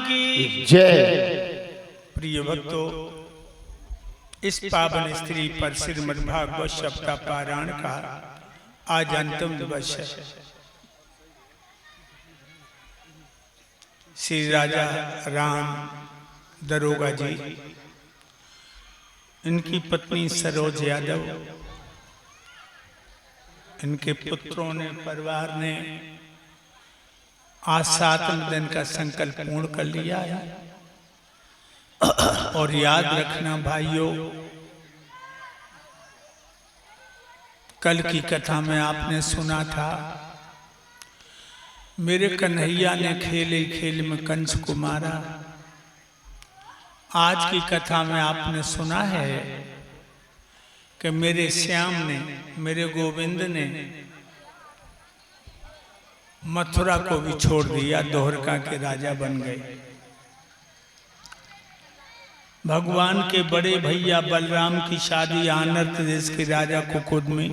की जय। प्रिय भक्तों, इस पावन स्त्री पर श्रीमद् भागवत सप्ताह पारायण का आज अंतिम दिवस है। श्री राजा राम दरोगा जी, इनकी पत्नी सरोज यादव, इनके पुत्रों ने, परिवार ने आज 7 दिन का संकल्प पूर्ण कर लिया है। और याद रखना भाइयों, कल की कथा में आपने सुना था, मेरे कन्हैया ने खेले खेल में कंस को मारा। आज की कथा में आपने सुना है कि मेरे श्याम ने, मेरे गोविंद ने मथुरा को भी छोड़ दिया, द्वारका के राजा बन गए। भगवान के बड़े भैया बलराम की शादी आनर्त देश के राजा कुकुद में,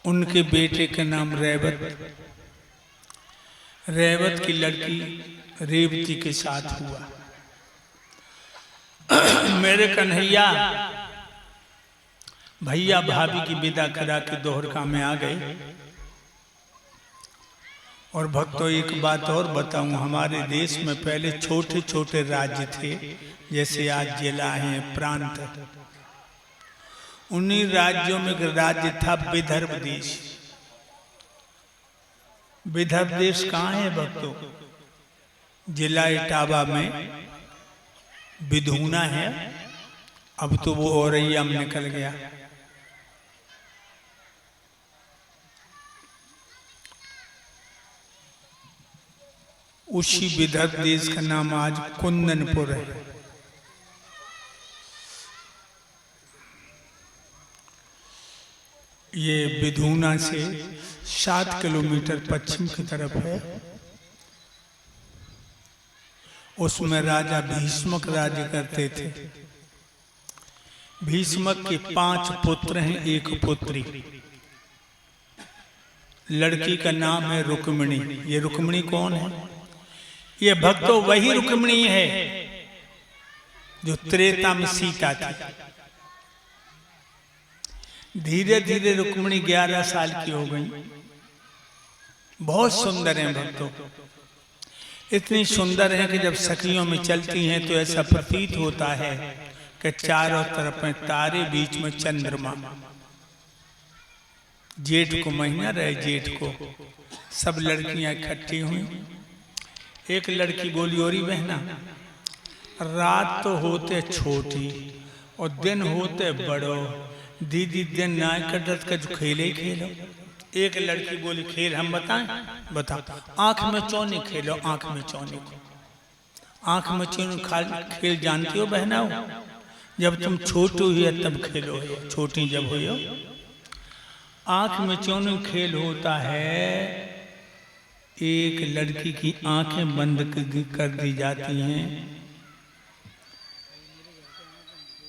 उनके बेटे का नाम रेवत, रेवत की लड़की रेवती के साथ हुआ। मेरे कन्हैया भैया भाभी की विदा करा के द्वारका में आ गए। और भक्तों, एक बात और बताऊं, हमारे देश में पहले छोटे छोटे राज्य थे, जैसे आज जिला है, प्रांत है। उन्हीं राज्यों में राज्य था विदर्भ देश। विदर्भ देश कहाँ है भक्तों? जिला इटावा में विधूना है, अब तो वो औरैया में निकल गया। उसी विदर्भ देश का नाम आज कुंदनपुर है। ये विधूना से 7 किलोमीटर पश्चिम की तरफ है। उसमें राजा भीष्मक राज्य करते थे। भीष्मक के 5 पुत्र हैं, 1 पुत्री। लड़की का नाम है रुक्मिणी। ये रुक्मिणी कौन है? ये भक्तों वही रुक्मिणी है जो त्रेता में सीता थी। धीरे धीरे रुक्मिणी 11 साल की हो गई। बहुत सुंदर हैं भक्तों, इतनी सुंदर है कि जब सखियों में चलती हैं तो ऐसा प्रतीत होता है कि चारों तरफ में तारे, बीच में चंद्रमा। जेठ को महीना रहे, जेठ को सब लड़कियां इकट्ठी हुई। एक लड़की बोली, ओरी बहना, रात तो होते छोटी और दिन होते बड़ो, दीदी दिन ना कटत का जो खेले ही खेलो। एक लड़की बोली, खेल हम बताएं? बताओ। आंख में चौनी खेलो, आंख में चौनी को। आंख में चौनी खेल जानती हो बहना हो? जब तुम छोटी हुई तब खेलो, छोटी जब हुई हो। आंख में चौनी खेल होता है, एक लड़की की आंखें बंद कर दी जाती हैं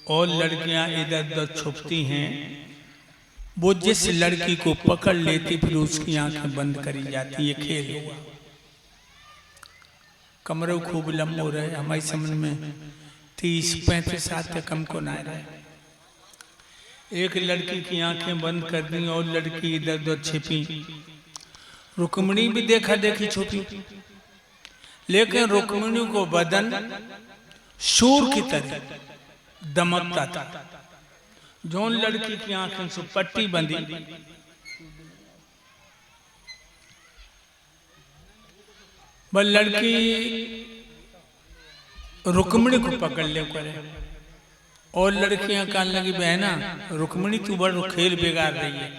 और लड़कियां इधर उधर छुपती हैं। वो जिस लड़की को पकड़ लेती फिर उसकी आंखें बंद करी जाती। ये खेल हुआ। कमरे खूब लंबो रहे, हमारी समझ में 30-35 साल तक कम को ना रहे। एक लड़की की आंखें बंद कर दी और लड़की इधर उधर छिपी। रुक्मिणी भी देखा देखी छुपी, लेकिन रुक्मिणी को बदन सूर की तरह दमकता था। जो लड़की की आंखें से पट्टी बंधी, वह लड़की रुक्मिणी को पकड़ ले करे। और लड़कियां कहने लगी, बहना रुक्मिणी तू बड़ा खेल बिगाड़ रही है,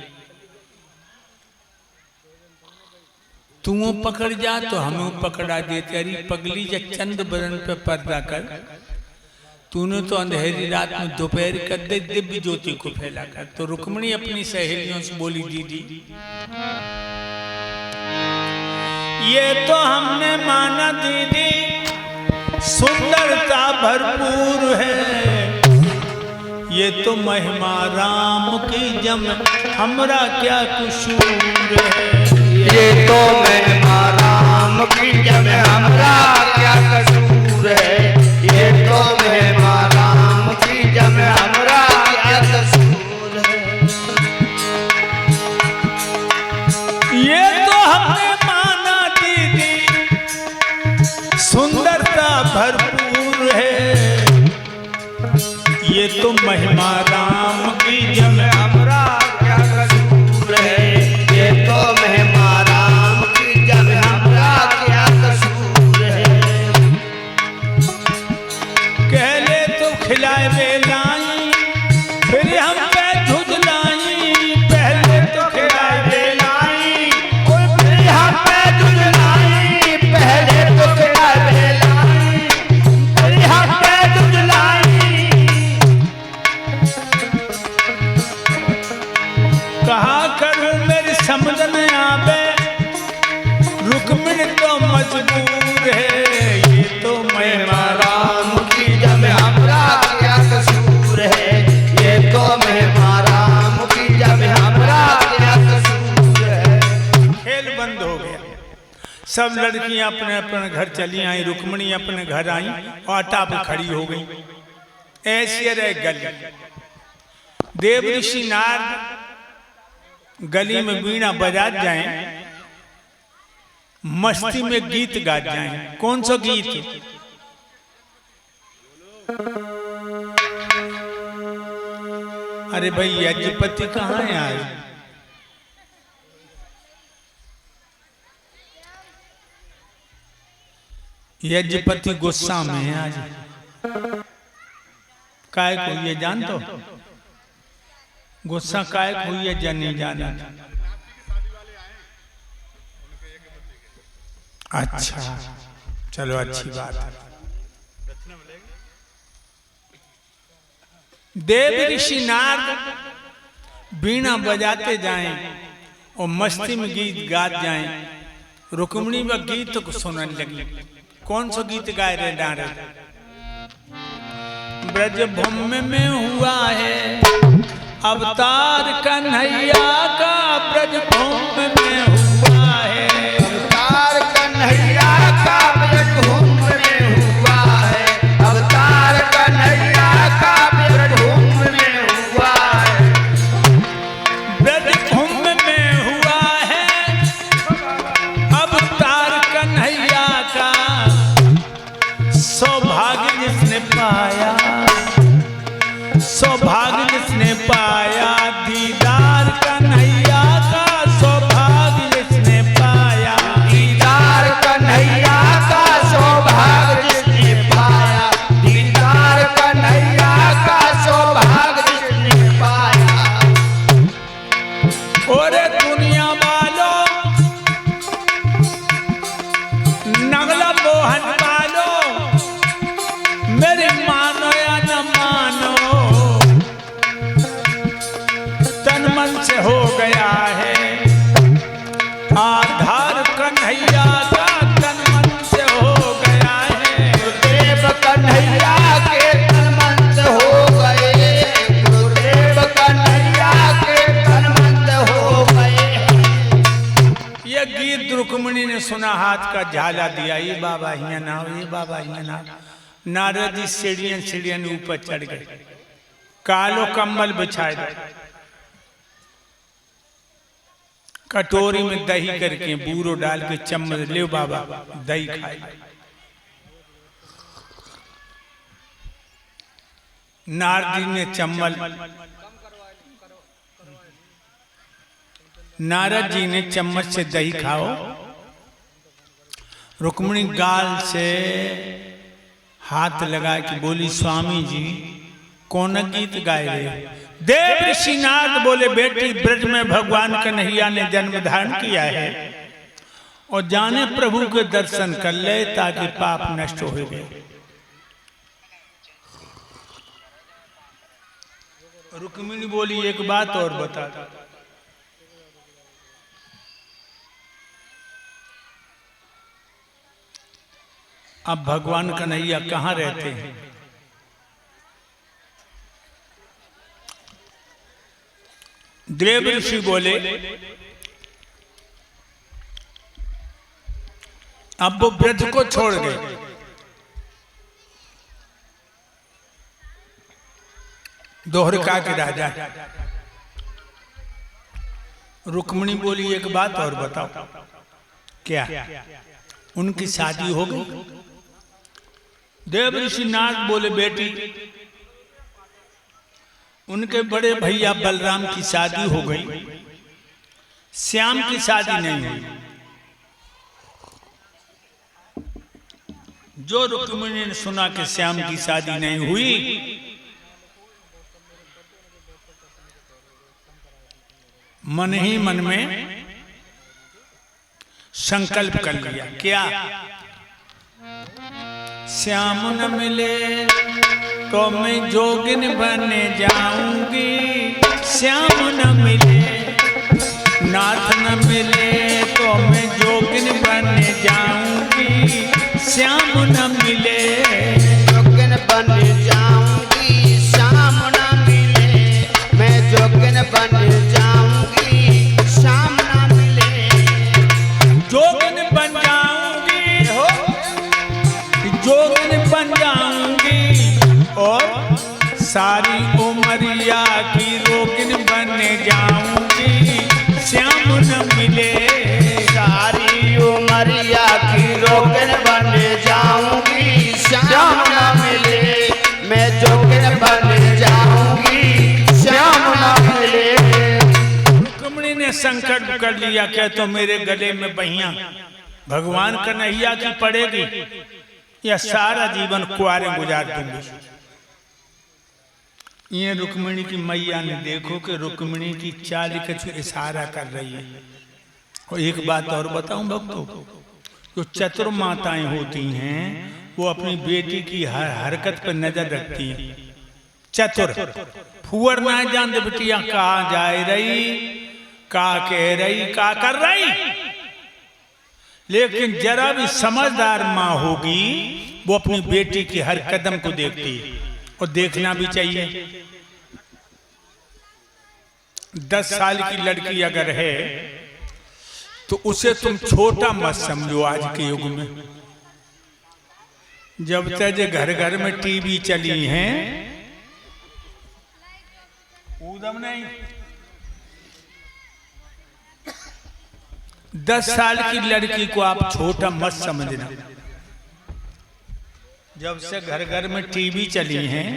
तू वो पकड़ जा तो हमें पकड़ा दे। तेरी पगली या चंद बदन पे पर्दा कर, तूने तो अंधेरी रात में दोपहर कर दे, दिव्य ज्योति को फैला कर। तो रुक्मिणी अपनी सहेलियों से बोली, दीदी ये तो हमने माना दीदी सुंदरता भरपूर है, ये तो महिमा राम की जम हमरा क्या कसूर है। ये तो महिमा राम की जम हमरा क्या कसूर है। ये तो महिमा राम की जम हमरा क्या कसूर है। ये तो हमने माना दीदी सुंदरता भरपूर है। ये तो महिमा राम की जम हमरा क्या कसूर है। ये तो महिमा राम की जम हमरा क्या कसूर है। कहले तो खिलाए बेलाई फिर हम पे झुझलाई। पहले तो खिलाए बेलाई फिर हम पे झुझलाई। पहले तो खिलाए बेलाई फिर हम पे झुझलाई। कहा करूं मेरी समझ में आवे रुक्मिणी तो मजबूर है। ये तो महिमा राम की जब हमरा क्या कसूर है। ये तो महिमा राम की जब हमरा क्या कसूर है। खेल बंद हो गया। सब लड़कियां अपने अपने घर चली आई। रुक्मिणी अपने घर आई और आटा पे खड़ी हो गई। ऐसी रह गली। देव ऋषि नारद गली में वीणा बजा जाएं, मस्ती में गीत गा जाएं। कौन सा गीत? अरे भाई यज्ञपति कहाँ है आज? यज्ञपति गुस्सा में है आज। काय को ये जान तो गुस्सा काय को ये जन नहीं जाना। अच्छा चलो अच्छी बात है। देव ऋषि नारद वीणा बजाते जाएं और मस्ती में गीत गाते जाएं। रुक्मिणी व गीत को सुनने लगी। कौन सा गीत गाए रहे नारद? ब्रज भूमि में हुआ है अवतार कन्हैया का। ब्रज भूमि में हुआ है अवतार कन्हैया का। ब्रज भूमि में हुआ है अवतार कन्हैया का। ब्रज भूमि में हुआ है। ब्रज भूमि में हुआ है अवतार कन्हैया का। सौभाग्य जिसने पाया सौभाग्य जिसने पाया दीदार कन्हैया का। सौभाग्य जिसने पाया दीदार कन्हैया का। सौभाग्य जिसने पाया दीदार कन्हैया का। सौभाग्य जिसने पाया। और दुनिया वालों नगला मोहन वालों मेरी मानो या न मानो तन मन से हो गया है आधार कन्हैया का। तन मन से हो गया है। गुरुदेव कन्हैया के तन मन से हो गए। गुरुदेव कन्हैया के तन मन से हो गए। ये गीत रुक्मिणी ने सुना, हाथ का झाला दिया। ये बाबा हिया ना हो, ये बाबा हिया ना। नारद जी सीढ़ियां सीढ़ियां ऊपर चढ़ गए। कालो कम्बल बिछाए दे। कटोरी में दही करके बूरो डाल के चम्मच ले बाबा दही खाए। नारद जी ने चम्मच नारद जी ने चम्मच से दही खाओ। रुक्मिणी गाल से हाथ लगा के बोली स्वामी जी कौन गीत गाए रहे? देव ऋषि नारद बोले बेटी ब्रज में भगवान कन्हैया ने जन्म धारण किया है और जाने प्रभु के दर्शन कर ले ताकि पाप नष्ट हो गए। रुक्मिणी बोली एक बात और बता। अब भगवान कन्हैया कहाँ रहते हैं? देव ऋषि बोले अब वो ब्रज को छोड़ गए। दोहरका के राजा रुक्मिणी बोली एक बात और बताओ, क्या उनकी शादी हो गई? देव ऋषि नाथ बोले बेटी उनके बड़े भैया बलराम की शादी हो गई, श्याम की शादी नहीं हुई। जो रुक्मिणी ने सुना कि श्याम की शादी नहीं हुई, मन ही मन में संकल्प कर लिया, क्या? श्याम न मिले तो मैं जोगिन बन जाऊंगी, श्याम न मिले नाथ न मिले तो मैं जोगिन बन जाऊंगी, श्याम न मिले जोगिन बन जाऊंगी, श्याम न मिले मैं जोगिन बन जाऊंगी, श्याम न मिले जोगिन बन जाऊंगी, जोगिन बन जाऊंगी और सारी उमरिया की रोगिन बन जाऊंगी, श्याम न मिले सारी उमरिया की रोगिन बन जाऊंगी, श्याम न मिले मैं जोगिन बन जाऊंगी, श्याम न मिले। रुक्मिणी ने संकल्प कर लिया क्या तो मेरे गले में बहिया भगवान कन्हैया की पड़ेगी या सारा जीवन कुआरे गुजार दूंगी। ये रुक्मिणी की मैया ने देखो कि रुक्मिणी की चाल कुछ इशारा कर रही है। और एक बात और बताऊं भक्तों, जो चतुर माताएं होती हैं वो अपनी बेटी की हर हरकत पर नजर रखती हैं। चतुर फुअर ना जानते बेटिया कहाँ जा रही, का कह रही, का कर रही, लेकिन जरा भी समझदार माँ होगी वो अपनी बेटी की हर कदम को देखती है और देखना भी चाहिए। 10 साल की लड़की अगर है तो उसे तुम छोटा मत समझो। आज के युग में जब तक घर घर में टीवी चली हैं उदम नहीं। 10 साल की लड़की को आप छोटा मत समझना। जब से घर घर में टीवी चली हैं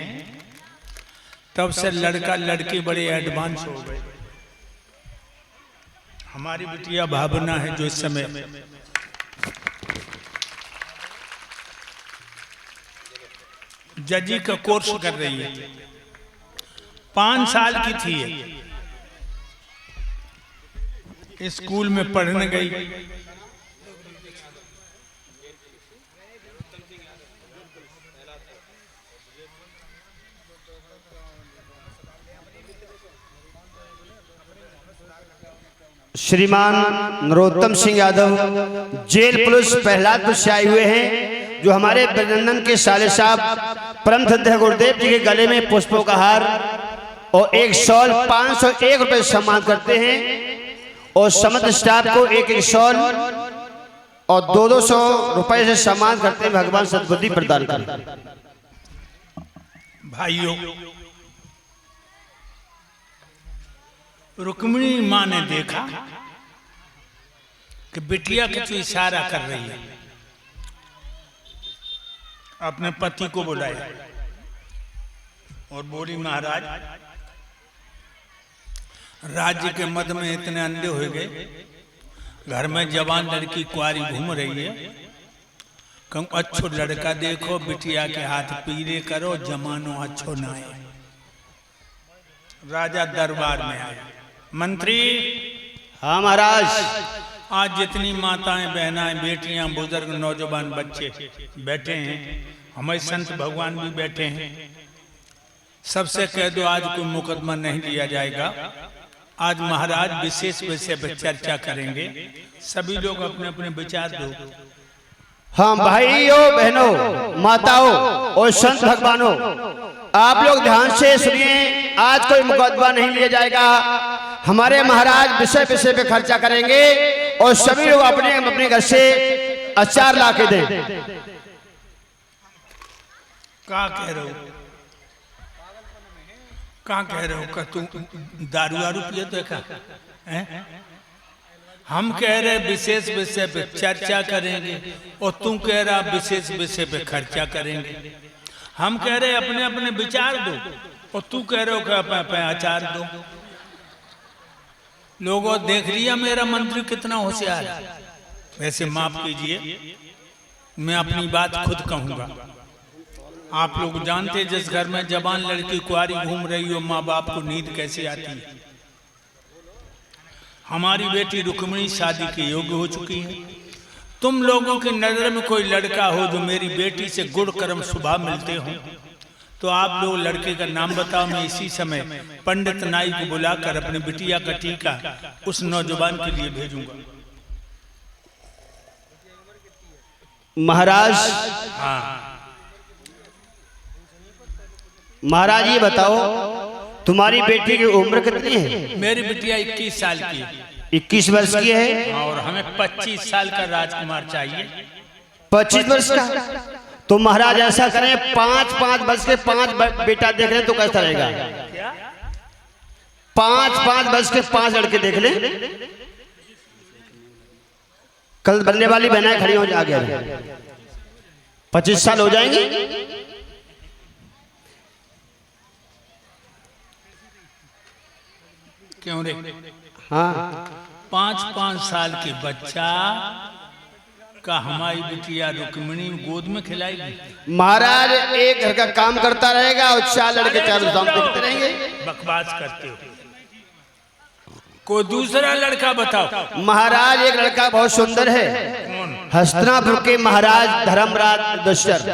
तब से लड़का लड़की बड़े एडवांस हो गए। हमारी बिटिया भावना है जो इस समय जजी का कोर्स कर रही है, 5 साल की थी, स्कूल में पढ़ने गई। श्रीमान नरोत्तम सिंह यादव जेल पुलिस प्रहलादपुर से आए हुए हैं, जो हमारे अभिनंदन के साले साहब परम श्रद्धेय गुरुदेव जी के गले में पुष्पों का हार और एक शॉल 501 रुपए सम्मान करते हैं और समस्त स्टाफ को एक शॉल और 200 रुपए से सम्मान करते हैं। भगवान सद्बुद्धि प्रदान करें। भाइयों, रुक्मिणी माँ ने देखा कि बिटिया कुछ इशारा कर रही है, अपने पति को बुलाया और बोली महाराज राज्य के मद में इतने अंधे हो गए, घर में जवान लड़की कुआरी घूम रही है, कहूँ अच्छो लड़का देखो बिटिया के हाथ पीले करो, जमानो अच्छो ना है। राजा दरबार में आया। मंत्री, हाँ महाराज। आज जितनी माताएं बहनाएं बेटियां बुजुर्ग नौजवान बच्चे बैठे हैं, हमारे संत भगवान भी बैठे हैं, सबसे कह दो आज कोई मुकदमा नहीं लिया जाएगा। आज महाराज विशेष विषय पर चर्चा करेंगे, सभी लोग अपने अपने विचार दो। हाँ भाइयों बहनों माताओं और संत भगवानों, आप लोग ध्यान से सुनिए। आज कोई मुकदमा नहीं लिया जाएगा। हमारे महाराज विषय विषय पे खर्चा करेंगे और सभी लोग अपने अपने घर से अचार ला के दें। क्या कह रहे हो? क्या कह रहे हो? का तू दारू वारू पिए तो क्या हैं? हम कह रहे विशेष विषय पे चर्चा करेंगे और तू कह रहा विशेष विषय पे खर्चा करेंगे। हम कह रहे अपने अपने विचार दो और तू कह रहे हो कि अपने आचार दो। लोगों देख लिया मेरा मंत्री कितना होशियार है। वैसे माफ कीजिए, मैं अपनी बात खुद कहूंगा। आप लोग जानते जिस घर में जवान लड़की कुंवारी घूम रही हो, माँ बाप को नींद कैसे आती है। हमारी बेटी रुक्मिणी शादी के योग्य हो चुकी है। तुम लोगों की नजर में कोई लड़का हो जो मेरी बेटी से गुण कर्म शुभा मिलते हो तो आप लोग लड़के का नाम बताओ। मैं इसी समय पंडित नाई को बुलाकर अपनी बिटिया का टीका उस नौजवान के लिए भेजूंगा। महाराज, हाँ महाराज ये बताओ तुम्हारी बेटी की उम्र कितनी है? मेरी बिटिया 21 साल की है। 21 वर्ष की है और हमें 25 साल का राजकुमार चाहिए। 25 वर्ष का? तो महाराज ऐसा करें, 5-5 वर्ष के 5 बेटा देख रहे तो कैसा रहेगा? 5-5 वर्ष के 5 लड़के देख ले। कल बनने वाली बहनाएं खड़ी हो जा गया। 25 साल हो जाएंगे। क्यों रे? हाँ, 5-5 साल के बच्चा का हमारी बिटिया रुक्मिणी गोद में खिलाएगी। महाराज एक घर का काम करता रहेगा और 4 लड़के चारों धाम देखते रहेंगे। बकवास करते हो। कोई दूसरा लड़का बताओ। महाराज एक लड़का बहुत सुंदर है। कौन? हस्तिनापुर के महाराज धर्मराज दशरथ।